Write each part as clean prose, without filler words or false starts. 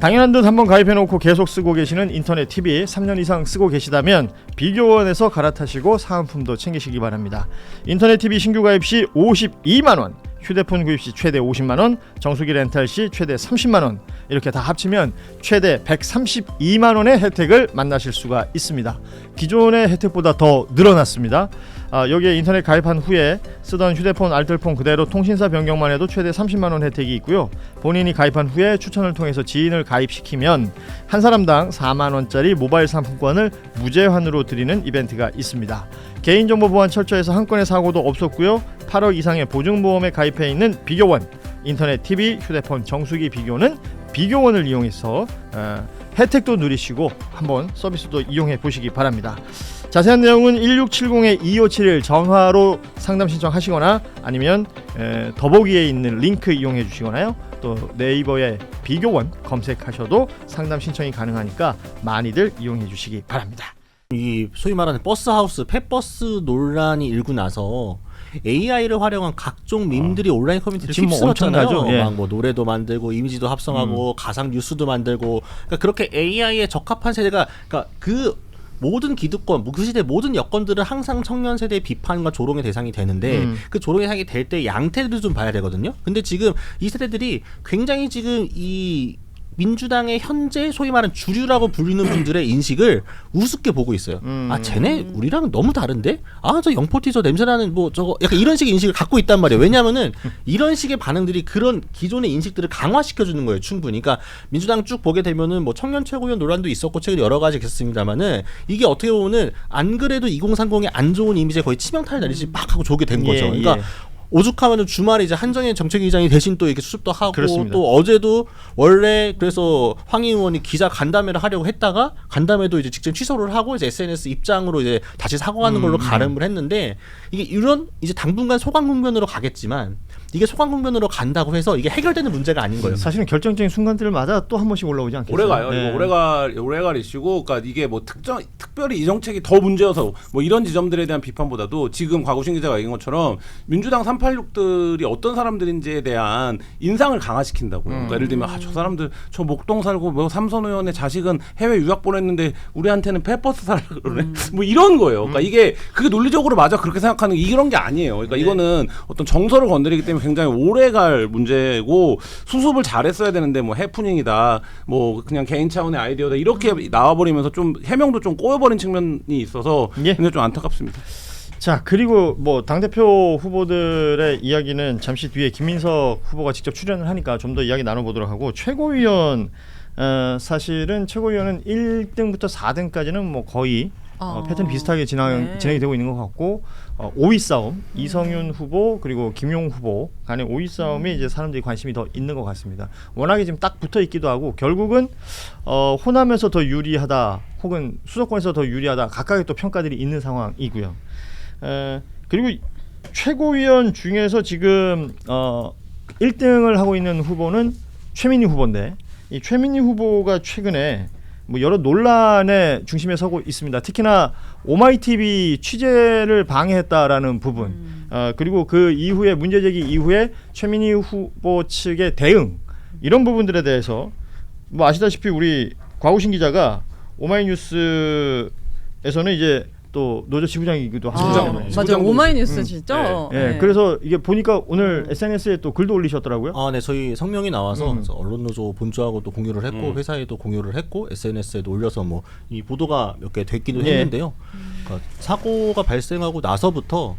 당연한 듯 한번 가입해놓고 계속 쓰고 계시는 인터넷 TV 3년 이상 쓰고 계시다면 비교원에서 갈아타시고 사은품도 챙기시기 바랍니다. 인터넷 TV 신규 가입 시 52만원, 휴대폰 구입 시 최대 50만원, 정수기 렌탈 시 최대 30만원, 이렇게 다 합치면 최대 132만원의 혜택을 만나실 수가 있습니다. 기존의 혜택보다 더 늘어났습니다. 여기에 인터넷 가입한 후에 쓰던 휴대폰 알뜰폰 그대로 통신사 변경만 해도 최대 30만원 혜택이 있고요. 본인이 가입한 후에 추천을 통해서 지인을 가입시키면 한 사람당 4만원짜리 모바일 상품권을 무제한으로 드리는 이벤트가 있습니다. 개인정보 보안 철저해서 한 건의 사고도 없었고요. 8억 이상의 보증보험에 가입해 있는 비교원, 인터넷 TV, 휴대폰, 정수기 비교는 비교원을 이용해서 혜택도 누리시고 한번 서비스도 이용해 보시기 바랍니다. 자세한 내용은 1670-2571 전화로 상담 신청하시거나 아니면 더보기에 있는 링크 이용해 주시거나요. 또 네이버에 비교원 검색하셔도 상담 신청이 가능하니까 많이들 이용해 주시기 바랍니다. 이 소위 말하는 버스하우스, 펫버스 논란이 일고 나서 AI를 활용한 각종 밈들이 온라인 커뮤니티를 휩쓸었잖아요. 예. 막 뭐 노래도 만들고 이미지도 합성하고 가상 뉴스도 만들고, 그러니까 그렇게 AI에 적합한 세대가, 그러니까 그 모든 기득권, 그 시대 모든 여건들은 항상 청년 세대의 비판과 조롱의 대상이 되는데 그 조롱의 대상이 될 때 양태를 좀 봐야 되거든요. 근데 지금 이 세대들이 굉장히 지금 이 민주당의 현재 소위 말하는 주류라고 불리는 분들의 인식을 우습게 보고 있어요. 아, 쟤네 우리랑은 너무 다른데? 아, 저 영포티 저 냄새나는 뭐 저거 약간 이런 식의 인식을 갖고 있단 말이에요. 왜냐하면은 이런 식의 반응들이 그런 기존의 인식들을 강화시켜주는 거예요, 충분히. 그러니까 민주당 쭉 보게 되면은 뭐 청년 최고위원 논란도 있었고 최근 여러 가지 있었습니다만은 이게 어떻게 보면은 안 그래도 2030의 안 좋은 이미지에 거의 치명타를 날리지 막 하고 조게 된 거죠. 그러니까 오죽하면은 주말에 이제 한정현 정책위원장이 대신 또 이렇게 수습도 하고, 그렇습니다. 또 어제도 원래 그래서 황희 의원이 기자 간담회를 하려고 했다가 간담회도 이제 직접 취소를 하고 이제 SNS 입장으로 이제 다시 사과하는 걸로 가름을 했는데, 이게 이런 이제 당분간 소강 국면으로 가겠지만 이게 소강 국면으로 간다고 해서 이게 해결되는 문제가 아닌 거예요. 사실은 결정적인 순간들마다 또 한 번씩 올라오지 않겠어요? 오래 가요. 네. 이거 오래갈 이슈고, 그러니까 이게 뭐 특별히 이 정책이 더 문제여서 뭐 이런 지점들에 대한 비판보다도 지금 곽우신 기자가 얘기한 것처럼 민주당 386들이 어떤 사람들인지에 대한 인상을 강화시킨다고요. 그러니까 예를 들면 저 사람들 저 목동 살고 뭐 삼선 의원의 자식은 해외 유학 보냈는데 우리한테는 펫버스 살라 그러네. 뭐 이런 거예요. 그러니까 이게 그게 논리적으로 맞아 그렇게 생각하는 게 이런 게 아니에요. 그러니까 이거는 어떤 정서를 건드리기 때문에 굉장히 오래갈 문제고, 수습을 잘했어야 되는데 뭐 해프닝이다, 뭐 그냥 개인 차원의 아이디어다 이렇게 나와버리면서 좀 해명도 좀 꼬여버린 측면이 있어서 굉장히 좀 안타깝습니다. 자, 그리고 뭐 당대표 후보들의 이야기는 잠시 뒤에 김민석 후보가 직접 출연을 하니까 좀 더 이야기 나눠보도록 하고, 최고위원 사실은 최고위원은 1등부터 4등까지는 뭐 거의 패턴 비슷하게 진행이 되고 있는 것 같고, 5위 싸움, 이성윤 후보 그리고 김용 후보 간의 5위 싸움이 이제 사람들이 관심이 더 있는 것 같습니다. 워낙에 지금 딱 붙어 있기도 하고, 결국은 호남에서 더 유리하다 혹은 수도권에서 더 유리하다 각각의 또 평가들이 있는 상황이고요. 그리고 최고위원 중에서 지금 1등을 하고 있는 후보는 최민희 후보인데, 이 최민희 후보가 최근에 뭐 여러 논란의 중심에 서고 있습니다. 특히나 오마이TV 취재를 방해했다라는 부분, 그리고 그 이후에 문제제기 이후에 최민희 후보 측의 대응, 이런 부분들에 대해서 뭐 아시다시피 우리 곽우신 기자가 오마이뉴스에서는 이제 또 노조 지부장이기도 하고, 맞아요. 오마이뉴스 진짜. 네. 그래서 이게 보니까 오늘 SNS에 또 글도 올리셨더라고요. 아, 네, 저희 성명이 나와서 그래서 언론노조 본주하고도 공유를 했고 회사에도 공유를 했고 SNS에도 올려서 뭐 이 보도가 몇 개 됐기도 했는데요. 그러니까 사고가 발생하고 나서부터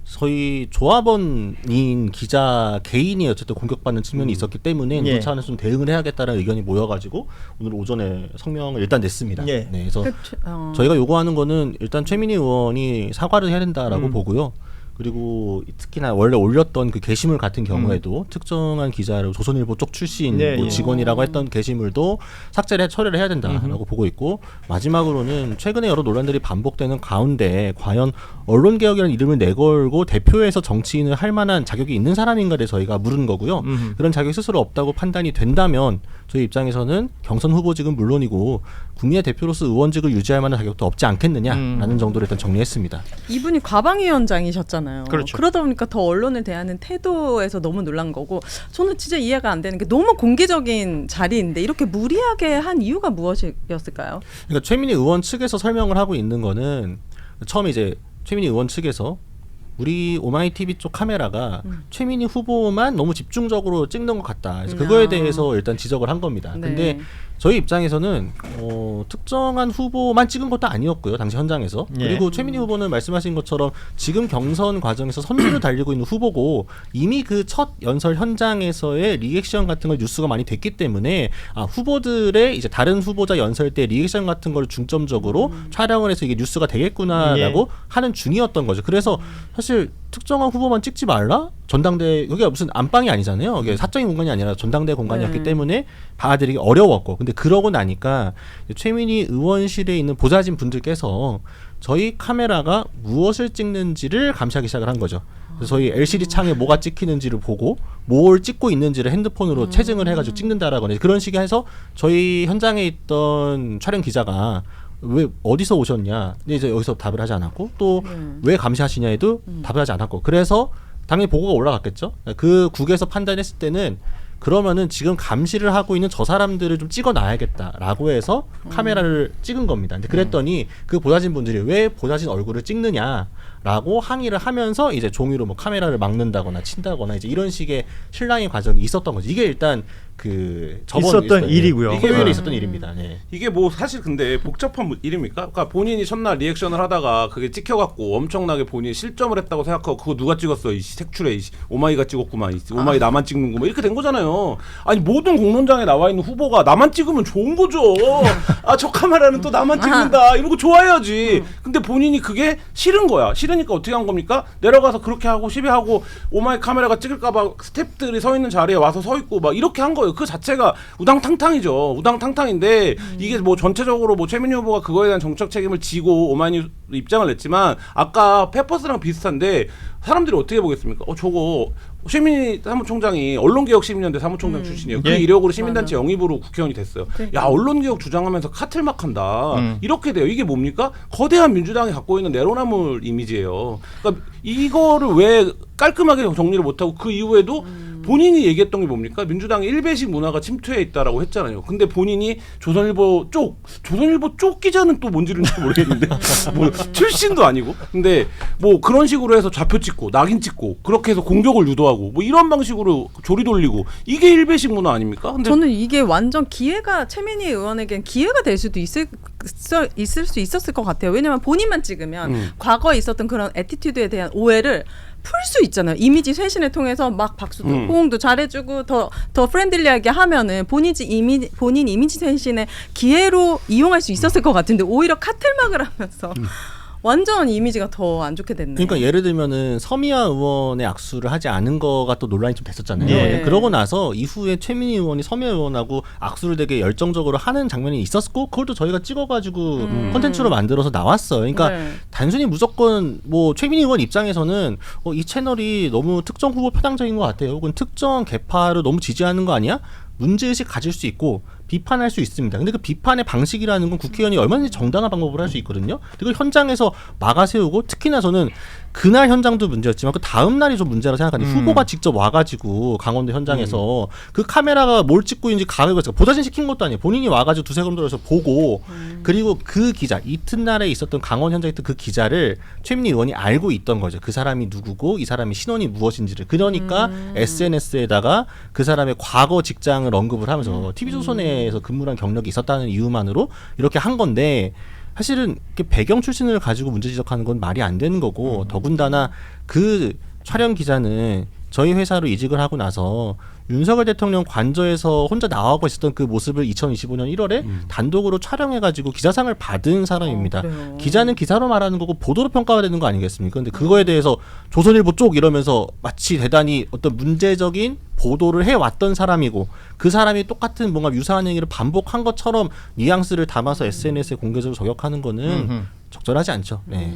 저희 조합원인 기자 개인이 어쨌든 공격받는 측면이 있었기 때문에 그 차원에서 좀 대응을 해야겠다는 의견이 모여가지고 오늘 오전에 성명을 일단 냈습니다. 네, 그래서 저희가 요구하는 거는 일단 최민희 의원이 사과를 해야 된다라고 보고요. 그리고 특히나 원래 올렸던 그 게시물 같은 경우에도 특정한 기자를 조선일보 쪽 출신 뭐 직원이라고 했던 게시물도 삭제를 처리를 해야 된다라고 보고 있고, 마지막으로는 최근에 여러 논란들이 반복되는 가운데 과연 언론개혁이라는 이름을 내걸고 대표에서 정치인을 할 만한 자격이 있는 사람인가를 저희가 물은 거고요. 그런 자격이 스스로 없다고 판단이 된다면 저희 입장에서는 경선 후보직은 물론이고 국민의 대표로서 의원직을 유지할 만한 자격도 없지 않겠느냐라는 정도로 일단 정리했습니다. 이분이 과방위원장이셨잖아요. 그렇죠. 그러다 보니까 더 언론에 대한 태도에서 너무 놀란 거고 저는 진짜 이해가 안 되는 게 너무 공개적인 자리인데 이렇게 무리하게 한 이유가 무엇이었을까요? 그러니까 최민희 의원 측에서 설명을 하고 있는 거는 처음에 이제 최민희 의원 측에서 우리 오마이TV 쪽 카메라가 최민희 후보만 너무 집중적으로 찍는 것 같다. 그래서 그거에 대해서 일단 지적을 한 겁니다. 네. 근데 저희 입장에서는 특정한 후보만 찍은 것도 아니었고요. 당시 현장에서. 예. 그리고 최민희 후보는 말씀하신 것처럼 지금 경선 과정에서 선두를 달리고 있는 후보고 이미 그 첫 연설 현장에서의 리액션 같은 걸 뉴스가 많이 됐기 때문에 후보들의 이제 다른 후보자 연설 때 리액션 같은 걸 중점적으로 촬영을 해서 이게 뉴스가 되겠구나라고 하는 중이었던 거죠. 그래서 사실 특정한 후보만 찍지 말라? 전당대 여기가 무슨 안방이 아니잖아요. 이게 사적인 공간이 아니라 전당대 공간이었기 때문에 받아들이기 어려웠고, 근데 그러고 나니까 최민희 의원실에 있는 보좌진 분들께서 저희 카메라가 무엇을 찍는지를 감시하기 시작을 한 거죠. 그래서 저희 LCD 창에 뭐가 찍히는지를 보고 뭘 찍고 있는지를 핸드폰으로 채증을 해가지고 찍는다라거나 그런 식의 해서 저희 현장에 있던 촬영 기자가 왜 어디서 오셨냐? 근데 이제 여기서 답을 하지 않았고 또 왜 감시하시냐에도 답을 하지 않았고 그래서 당연히 보고가 올라갔겠죠. 그 국에서 판단했을 때는 그러면은 지금 감시를 하고 있는 저 사람들을 좀 찍어놔야겠다라고 해서 카메라를 찍은 겁니다. 근데 그랬더니 그 보좌진 분들이 왜 보좌진 얼굴을 찍느냐라고 항의를 하면서 이제 종이로 뭐 카메라를 막는다거나 친다거나 이제 이런 식의 실랑이 과정이 있었던 거죠. 이게 일단 그 있었던 일이고요. 토요일에 있었던 일입니다. 네. 이게 뭐 사실 근데 복잡한 일입니까? 그러니까 본인이 첫날 리액션을 하다가 그게 찍혀갖고 엄청나게 본인이 실점을 했다고 생각하고 그거 누가 찍었어? 이 색출에 오마이가 찍었구만. 오마이 나만 찍는구만. 이렇게 된 거잖아요. 아니 모든 공론장에 나와 있는 후보가 나만 찍으면 좋은 거죠. 저 카메라는 또 나만 찍는다. 이런 거 좋아해야지. 근데 본인이 그게 싫은 거야. 싫으니까 어떻게 한 겁니까? 내려가서 그렇게 하고 시비하고 오마이 카메라가 찍을까봐 스태프들이 서 있는 자리에 와서 서 있고 막 이렇게 한 거예요. 그 자체가 우당탕탕이죠. 우당탕탕인데 이게 뭐 전체적으로 뭐 최민희 후보가 그거에 대한 정책 책임을 지고 오마이뉴스 입장을 냈지만 아까 페퍼스랑 비슷한데 사람들이 어떻게 보겠습니까? 저거 최민희 사무총장이 언론개혁 시민연대 사무총장 출신이에요. 그 예. 이력으로 시민단체 영입으로 국회의원이 됐어요. 야 언론개혁 주장하면서 카틀 막 한다. 이렇게 돼요. 이게 뭡니까? 거대한 민주당이 갖고 있는 내로남불 이미지예요. 그러니까 이거를 왜 깔끔하게 정리를 못하고 그 이후에도 본인이 얘기했던 게 뭡니까? 민주당의 일배식 문화가 침투해 있다라고 했잖아요. 근데 본인이 조선일보 쪽 기자는 또 뭔지는 잘 모르겠는데 뭐 출신도 아니고 근데 뭐 그런 식으로 해서 좌표 찍고 낙인 찍고 그렇게 해서 공격을 유도하고 뭐 이런 방식으로 조리 돌리고 이게 일배식 문화 아닙니까? 근데 저는 이게 완전 기회가 최민희 의원에겐 기회가 될 수도 있을 수 있었을 것 같아요. 왜냐하면 본인만 찍으면 과거에 있었던 그런 애티튜드에 대한 오해를 풀 수 있잖아요. 이미지 쇄신을 통해서 막 박수도 호응도 잘해주고 더 프렌들리하게 하면은 본인 이미지 쇄신의 기회로 이용할 수 있었을 것 같은데 오히려 카틀막을 하면서 완전 이미지가 더 안 좋게 됐네요. 그러니까 예를 들면은 서미아 의원의 악수를 하지 않은 거가 또 논란이 좀 됐었잖아요. 네. 그러고 나서 이후에 최민희 의원이 서미아 의원하고 악수를 되게 열정적으로 하는 장면이 있었고 그걸 또 저희가 찍어가지고 콘텐츠로 만들어서 나왔어요. 그러니까 네. 단순히 무조건 뭐 최민희 의원 입장에서는 이 채널이 너무 특정 후보 편향적인 것 같아요. 혹은 특정 계파를 너무 지지하는 거 아니야? 문제의식 가질 수 있고 비판할 수 있습니다. 근데 그 비판의 방식이라는 건 국회의원이 얼마든지 정당한 방법으로 할 수 있거든요. 그리고 현장에서 막아세우고 특히나 저는 그날 현장도 문제였지만 그 다음 날이 좀 문제라고 생각하는데 후보가 직접 와가지고 강원도 현장에서 그 카메라가 뭘 찍고 있는지 가격을 보좌진 시킨 것도 아니에요. 본인이 와가지고 두세 번 들어서 보고 그리고 그 기자 이튿날에 있었던 강원 현장에 있던 그 기자를 최민희 의원이 알고 있던 거죠. 그 사람이 누구고 이 사람의 신원이 무엇인지를. 그러니까 SNS에다가 그 사람의 과거 직장을 언급을 하면서 TV조선에서 근무한 경력이 있었다는 이유만으로 이렇게 한 건데 사실은 배경 출신을 가지고 문제 지적하는 건 말이 안 되는 거고 더군다나 그 촬영 기자는 저희 회사로 이직을 하고 나서 윤석열 대통령 관저에서 혼자 나오고 있었던 그 모습을 2025년 1월에 단독으로 촬영해가지고 기자상을 받은 사람입니다. 그래요? 기자는 기사로 말하는 거고 보도로 평가가 되는 거 아니겠습니까? 근데 그거에 대해서 조선일보 쪽 이러면서 마치 대단히 어떤 문제적인 보도를 해왔던 사람이고 그 사람이 똑같은 뭔가 유사한 얘기를 반복한 것처럼 뉘앙스를 담아서 SNS에 공개적으로 저격하는 거는 적절하지 않죠. 네.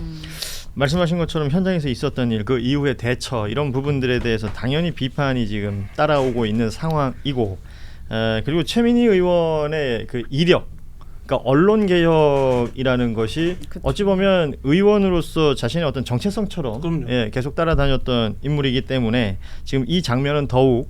말씀하신 것처럼 현장에서 있었던 일, 그 이후의 대처 이런 부분들에 대해서 당연히 비판이 지금 따라오고 있는 상황이고 그리고 최민희 의원의 그 이력, 그러니까 언론 개혁이라는 것이 그쵸. 어찌 보면 의원으로서 자신의 어떤 정체성처럼 그럼요. 계속 따라다녔던 인물이기 때문에 지금 이 장면은 더욱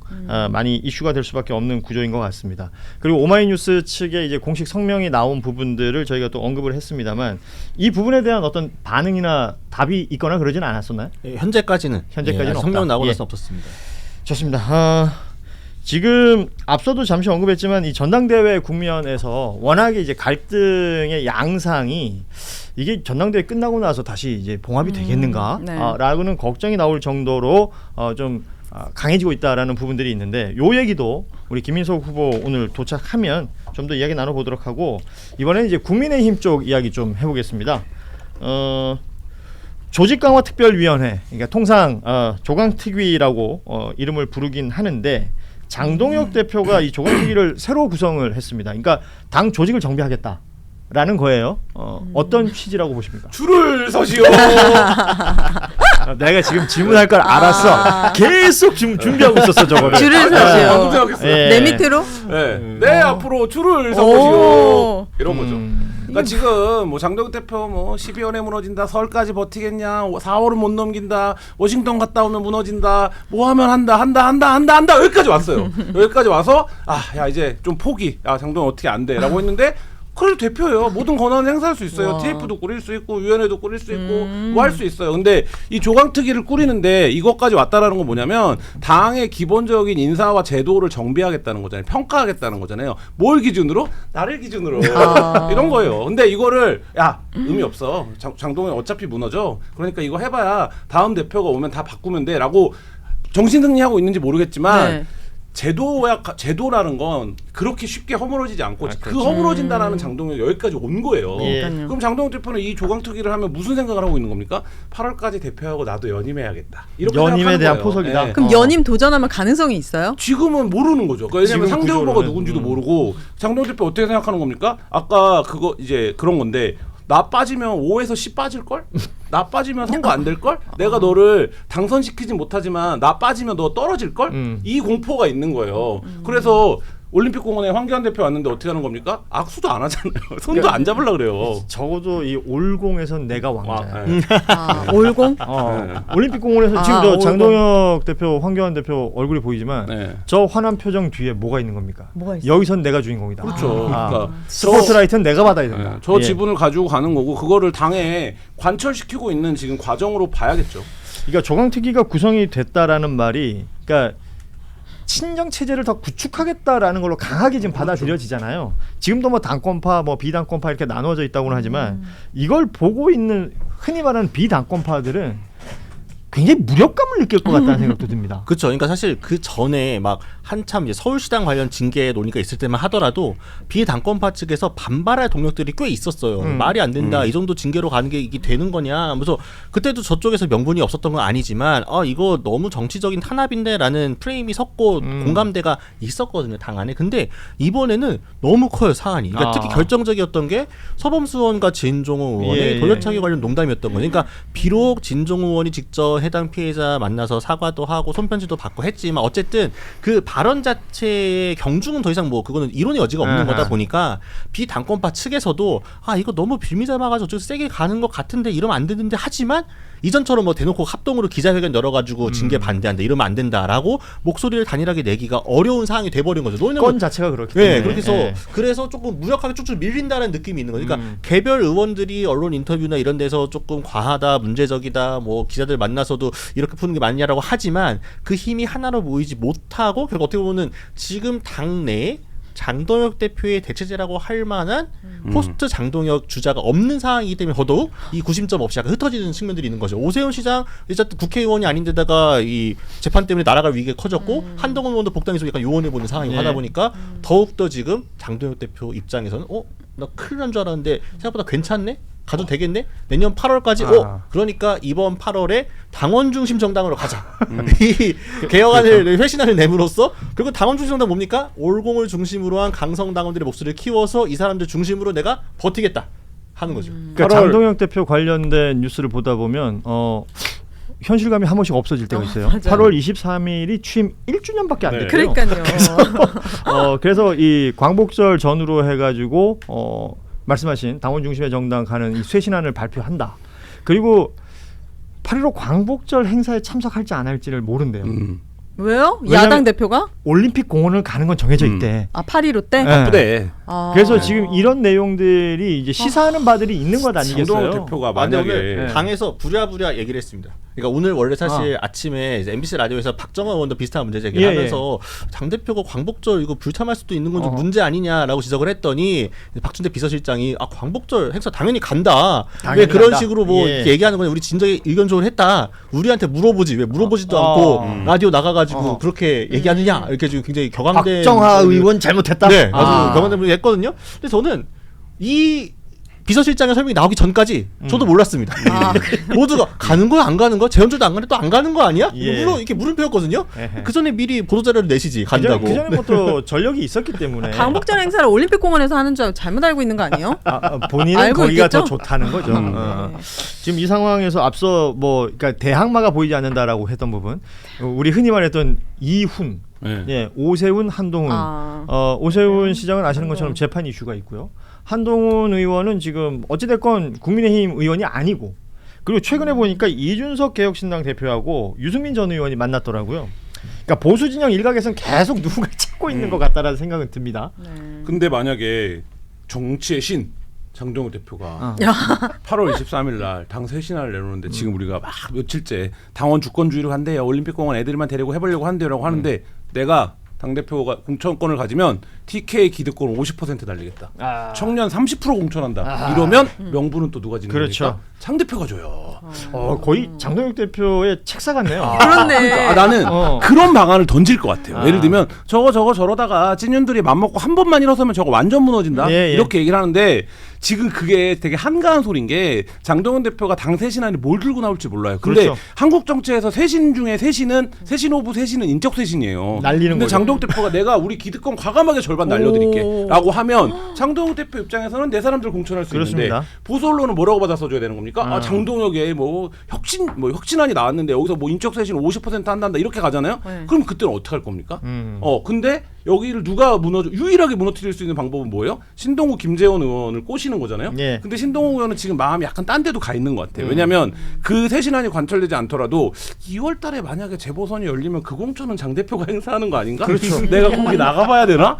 많이 이슈가 될 수밖에 없는 구조인 것 같습니다. 그리고 오마이뉴스 측의 이제 공식 성명이 나온 부분들을 저희가 또 언급을 했습니다만 이 부분에 대한 어떤 반응이나 답이 있거나 그러진 않았었나요? 현재까지는 현재까지는 성명 없다. 나오고 예. 나서 없었습니다. 좋습니다. 지금 앞서도 잠시 언급했지만 이 전당대회 국면에서 워낙에 이제 갈등의 양상이 이게 전당대회 끝나고 나서 다시 이제 봉합이 되겠는가? 네. 라고는 걱정이 나올 정도로 좀 강해지고 있다라는 부분들이 있는데 요 얘기도 우리 김민석 후보 오늘 도착하면 좀 더 이야기 나눠보도록 하고 이번에는 이제 국민의힘 쪽 이야기 좀 해보겠습니다. 조직강화특별위원회, 그러니까 통상 조강특위라고 이름을 부르긴 하는데 장동혁 대표가 이 조강특위를 새로 구성을 했습니다. 그러니까 당 조직을 정비하겠다라는 거예요. 어떤 취지라고 보십니까? 줄을 서시오. 내가 지금 질문할 걸 알았어. 계속 지금 준비하고 있었어 저거를. 줄을 방금 서시오. 생각했어요. 예. 내 밑으로? 네, 앞으로 줄을 서보시오. 오. 이런 거죠. 그러니까 지금 뭐 장동혁 대표 뭐 12월에 무너진다, 설까지 버티겠냐, 4월은 못 넘긴다, 워싱턴 갔다 오면 무너진다, 뭐 하면 한다 여기까지 왔어요. 여기까지 와서 야 이제 좀 포기. 장동혁 어떻게 안 돼라고 했는데. 그래도 대표예요. 모든 권한을 행사할 수 있어요. 와. TF도 꾸릴 수 있고 위원회도 꾸릴 수 있고 뭐 할 수 있어요. 근데 이 조강특위를 꾸리는데 이것까지 왔다라는 건 뭐냐면 당의 기본적인 인사와 제도를 정비하겠다는 거잖아요. 평가하겠다는 거잖아요. 뭘 기준으로? 나를 기준으로. 이런 거예요. 근데 이거를 의미 없어. 장동혁 어차피 무너져. 그러니까 이거 해봐야 다음 대표가 오면 다 바꾸면 돼라고 정신승리하고 있는지 모르겠지만 네. 제도라는 건 그렇게 쉽게 허물어지지 않고 그 그렇죠. 허물어진다라는 장동혁이 여기까지 온 거예요. 예. 그러니까요. 그럼 장동혁 대표는 이 조강특위를 하면 무슨 생각을 하고 있는 겁니까? 8월까지 대표하고 나도 연임해야겠다. 이렇게 연임에 생각하는 대한 거예요. 포석이다. 예. 그럼 연임 도전하면 가능성이 있어요? 지금은 모르는 거죠. 그러니까 왜냐면 지금 상대 후보가 구조로는. 누군지도 모르고 장동혁 대표 어떻게 생각하는 겁니까? 아까 그거 이제 그런 건데 나 빠지면 5에서 10 빠질 걸? 나 빠지면 선거 안 될 걸? 내가 너를 당선시키진 못하지만 나 빠지면 너 떨어질 걸? 이 공포가 있는 거예요. 그래서 올림픽공원에 황교안 대표 왔는데 어떻게 하는 겁니까? 악수도 안 하잖아요. 손도 안 잡으려 그래요. 적어도 이 올공에선 내가 왕자야. 올공? 올림픽 공원에서 지금 저 올공. 장동혁 대표, 황교안 대표 얼굴이 보이지만 네. 저 환한 표정 뒤에 뭐가 있는 겁니까? 뭐가 있어요? 여기선 내가 주인공이다. 그렇죠. 그러니까 스포트라이트는 내가 받아야 된다. 저 예. 지분을 가지고 가는 거고 그거를 당에 관철시키고 있는 지금 과정으로 봐야겠죠. 그러니까 조강특위가 구성이 됐다라는 말이, 그러니까 친정 체제를 더 구축하겠다라는 걸로 강하게 지금 받아들여지잖아요. 지금도 뭐 당권파, 뭐 비당권파 이렇게 나눠져 있다고는 하지만 이걸 보고 있는 흔히 말하는 비당권파들은 굉장히 무력감을 느낄 것 같다는 생각도 듭니다. 그렇죠. 그러니까 사실 그 전에 막 한참 이제 서울시당 관련 징계 논의가 있을 때만 하더라도 비당권파 측에서 반발할 동력들이 꽤 있었어요. 말이 안 된다. 이 정도 징계로 가는 게 이게 되는 거냐. 그래서 그때도 저쪽에서 명분이 없었던 건 아니지만 이거 너무 정치적인 탄압인데라는 프레임이 섰고 공감대가 있었거든요. 당 안에. 근데 이번에는 너무 커요. 사안이. 그러니까 특히 결정적이었던 게 서범수 의원과 진종호 의원의 예, 예. 돌려차기 관련 농담이었던 거예요. 그러니까 비록 진종호 의원이 직접 해당 피해자 만나서 사과도 하고 손편지도 받고 했지만 어쨌든 그 발언 자체의 경중은 더 이상 뭐 그거는 이론의 여지가 없는 거다 보니까 비당권파 측에서도 이거 너무 빌미 잡아가지고 좀 세게 가는 것 같은데 이러면 안 되는데 하지만 이전처럼 뭐 대놓고 합동으로 기자회견 열어가지고 징계 반대한다 이러면 안 된다라고 목소리를 단일하게 내기가 어려운 상황이 돼버린 거죠. 건 자체가 그렇기 때문에. 네, 그렇게 해서 예. 그래서 조금 무력하게 쭉쭉 밀린다는 느낌이 있는 거예요. 그러니까 개별 의원들이 언론 인터뷰나 이런 데서 조금 과하다, 문제적이다, 뭐 기자들 만나서도 이렇게 푸는 게 맞냐라고 하지만 그 힘이 하나로 모이지 못하고 결국 어떻게 보면은 지금 당내에 장동혁 대표의 대체제라고 할 만한 포스트 장동혁 주자가 없는 상황이기 때문에 더더욱 이 구심점 없이 약간 흩어지는 측면들이 있는 거죠. 오세훈 시장 이제 국회의원이 아닌데다가 이 재판 때문에 나라갈 위기가 커졌고 한동훈 의원도 복당해서 약간 요원해 보는 상황이고 하다 보니까 더욱더 지금 장동혁 대표 입장에서는 나 큰일 난 줄 알았는데 생각보다 괜찮네? 가도 되겠네? 내년 8월까지 그러니까 이번 8월에 당원 중심 정당으로 가자. 이 개혁안을 회신안을 내므로써 그리고 당원 중심 정당 뭡니까? 올공을 중심으로 한 강성 당원들의 목소리를 키워서 이 사람들 중심으로 내가 버티겠다 하는 거죠. 그러니까 장동혁 대표 관련된 뉴스를 보다 보면 현실감이 한 번씩 없어질 때가 있어요. 맞아요. 8월 23일이 취임 1주년밖에 안 네. 됐고요. 그러니까요. 그래서 이 광복절 전후로 해가지고 말씀하신 당원 중심의 정당 가는 이 쇄신안을 발표한다. 그리고 8.15 광복절 행사에 참석할지 안 할지를 모른대요. 왜요? 왜냐면- 야당 대표가? 올림픽 공원을 가는 건 정해져 있대. 아 8.15 때? 네. 바쁘대. 아. 그래서 지금 이런 내용들이 이제 시사하는 바들이 있는 것 아니겠어요? 장동원 대표가 근데 만약에 오늘 네. 당에서 부랴부랴 얘기를 했습니다. 그러니까 오늘 원래 사실 아침에 이제 MBC 라디오에서 박정원 의원도 비슷한 문제 제기를 하면서 장 대표가 광복절 이거 불참할 수도 있는 건 좀 문제 아니냐라고 지적을 했더니 박준대 비서실장이 광복절 행사 당연히 간다. 당연히 왜 그런 간다. 식으로 뭐 예. 이렇게 얘기하는 거냐. 우리 진작에 의견 조언을 했다. 우리한테 물어보지 왜 물어보지도 않고 라디오 나가가지고 그렇게 얘기하느냐 이렇게 지금 굉장히 격앙된 박정하 의원 잘못했다. 네, 아주 격앙된 분이 했거든요. 근데 저는 이 비서실장의 설명이 나오기 전까지 저도 몰랐습니다. 아, 모두가 가는 거야 안 가는 거야? 재헌절도 안 가는데 또 안 가는 거 아니야? 예. 물론 이렇게 물음표였거든요. 에헤. 그 전에 미리 보도자료를 내시지 간다고. 그 전에부터 전력이 있었기 때문에 광복절 행사를 올림픽 공원에서 하는 줄 알고 잘못 알고 있는 거 아니에요? 본인은 알고 거기가 있겠죠? 더 좋다는 거죠. 지금 이 상황에서 앞서 그러니까 대항마가 보이지 않는다라고 했던 부분, 우리 흔히 말했던 이훈, 네. 예, 오세훈, 한동훈. 오세훈 시장은 아시는 것처럼 재판 이슈가 있고요. 한동훈 의원은 지금 어찌됐건 국민의힘 의원이 아니고, 그리고 최근에 보니까 이준석 개혁신당 대표하고 유승민 전 의원이 만났더라고요. 그러니까 보수 진영 일각에서는 계속 누군가 찾고 있는 것 같다라는 생각은 듭니다. 근데 만약에 정치의 신 장동훈 대표가 8월 23일 날 당 쇄신안을 내놓는데 지금 우리가 막 며칠째 당원 주권주의로 한대요. 올림픽공원 애들만 데리고 해보려고 한대요라고 하는데 내가 당대표가 공천권을 가지면 TK 기득권 50% 날리겠다. 청년 30% 공천한다. 이러면 명분은 또 누가 지는 그렇죠. 겁니까? 장 대표가 줘요. 거의 장동혁 대표의 책사 같네요. 그렇네. 그러니까 나는 그런 방안을 던질 것 같아요. 예를 들면 저거 저러다가 찐윤들이 맘먹고 한 번만 일어서면 저거 완전 무너진다. 예, 예. 이렇게 얘기를 하는데 지금 그게 되게 한가한 소리인 게 장동훈 대표가 당 쇄신안이 뭘 들고 나올지 몰라요. 근데 그렇죠. 한국 정치에서 쇄신 중에 쇄신은 인적 쇄신이에요. 날리는 근데 거죠. 장동훈 대표가 내가 우리 기득권 과감하게 절반 날려드릴게 라고 하면 장동훈 대표 입장에서는 내 사람들 공천할 수 그렇습니다. 있는데 보수 언론은 뭐라고 받아 써줘야 되는 겁니까? 장동혁의 혁신안이 나왔는데 여기서 인적 쇄신 50% 한단다 이렇게 가잖아요. 네. 그럼 그때는 어떻게 할 겁니까? 근데 여기를 누가 유일하게 무너뜨릴 수 있는 방법은 뭐예요? 신동우 김재원 의원을 꼬시는 거잖아요. 예. 근데 신동우 의원은 지금 마음이 약간 딴 데도 가 있는 것 같아요. 왜냐하면 그 쇄신안이 관철되지 않더라도 2월달에 만약에 재보선이 열리면 그 공천은 장 대표가 행사하는 거 아닌가? 그렇죠. 내가 거기 나가봐야 되나?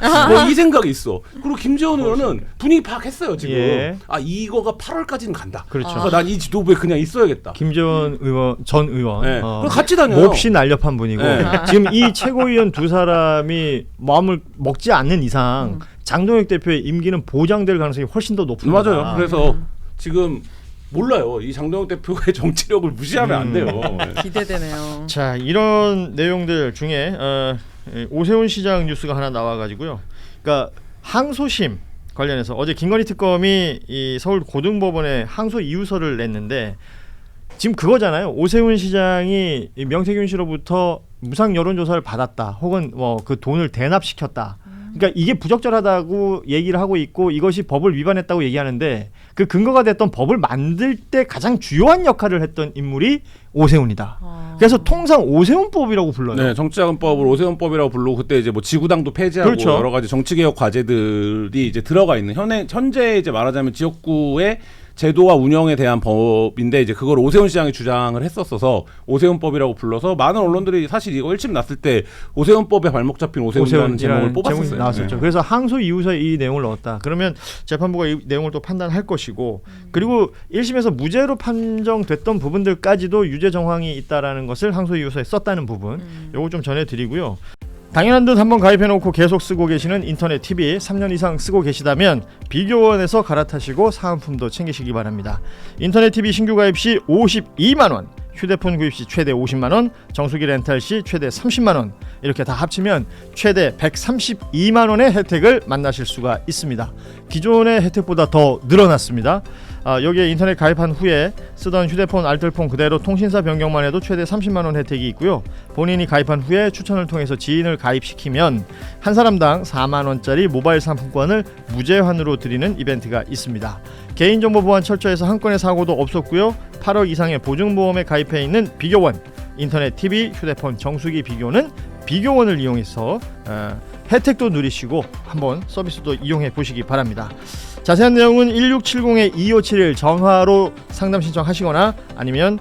이 생각이 있어. 그리고 김재원 의원은 분위기 파악했어요 지금. 예. 이거가 8월까지는 간다. 그렇죠. 난 이 지도부에 그냥 있어야겠다. 김재원 의원 전 의원 네. 그럼 같이 다녀요. 몹시 날렵한 분이고 네. 지금 이 최고위원 두 사람이 마음을 먹지 않는 이상 장동혁 대표의 임기는 보장될 가능성이 훨씬 더 높습니다. 맞아요. 그래서 지금 몰라요. 이 장동혁 대표의 정치력을 무시하면 안 돼요. 기대되네요. 자, 이런 내용들 중에 오세훈 시장 뉴스가 하나 나와가지고요. 그러니까 항소심 관련해서 어제 김건희 특검이 이 서울 고등법원에 항소 이유서를 냈는데 지금 그거잖아요. 오세훈 시장이 이 명태균 씨로부터 무상 여론조사를 받았다, 혹은 그 돈을 대납시켰다. 그러니까 이게 부적절하다고 얘기를 하고 있고 이것이 법을 위반했다고 얘기하는데 그 근거가 됐던 법을 만들 때 가장 주요한 역할을 했던 인물이 오세훈이다. 그래서 통상 오세훈법이라고 불러요. 네, 정치자금법을 오세훈법이라고 부르고 그때 이제 뭐 지구당도 폐지하고 그렇죠. 여러 가지 정치개혁 과제들이 이제 들어가 있는 현재 이제 말하자면 지역구의 제도와 운영에 대한 법인데 이제 그걸 오세훈 시장이 주장을 했었어서 오세훈법이라고 불러서 많은 언론들이 사실 이거 1심 났을 때 오세훈법에 발목 잡힌 오세훈이라는 제목을 뽑았었어요. 제목이 나왔었죠. 네. 그래서 항소 이유서에 이 내용을 넣었다. 그러면 재판부가 이 내용을 또 판단할 것이고, 그리고 1심에서 무죄로 판정됐던 부분들까지도 유죄 정황이 있다라는 것을 항소 이유서에 썼다는 부분, 요거 좀 전해드리고요. 당연한 듯 한번 가입해놓고 계속 쓰고 계시는 인터넷 TV 3년 이상 쓰고 계시다면 비교원에서 갈아타시고 사은품도 챙기시기 바랍니다. 인터넷 TV 신규 가입 시 52만원, 휴대폰 구입 시 최대 50만원, 정수기 렌탈 시 최대 30만원, 이렇게 다 합치면 최대 132만원의 혜택을 만나실 수가 있습니다. 기존의 혜택보다 더 늘어났습니다. 여기에 인터넷 가입한 후에 쓰던 휴대폰 알뜰폰 그대로 통신사 변경만 해도 최대 30만원 혜택이 있고요. 본인이 가입한 후에 추천을 통해서 지인을 가입시키면 한 사람당 4만원짜리 모바일 상품권을 무제한으로 드리는 이벤트가 있습니다. 개인정보 보안 철저해서 한 건의 사고도 없었고요. 8억 이상의 보증보험에 가입해 있는 비교원, 인터넷 TV, 휴대폰 정수기 비교는 비교원을 이용해서 혜택도 누리시고 한번 서비스도 이용해 보시기 바랍니다. 자세한 내용은 1670-2571 전화로 상담 신청하시거나 아니면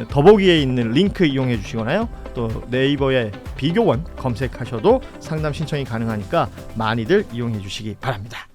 더보기에 있는 링크 이용해 주시거나요. 또 네이버에 비교원 검색하셔도 상담 신청이 가능하니까 많이들 이용해 주시기 바랍니다.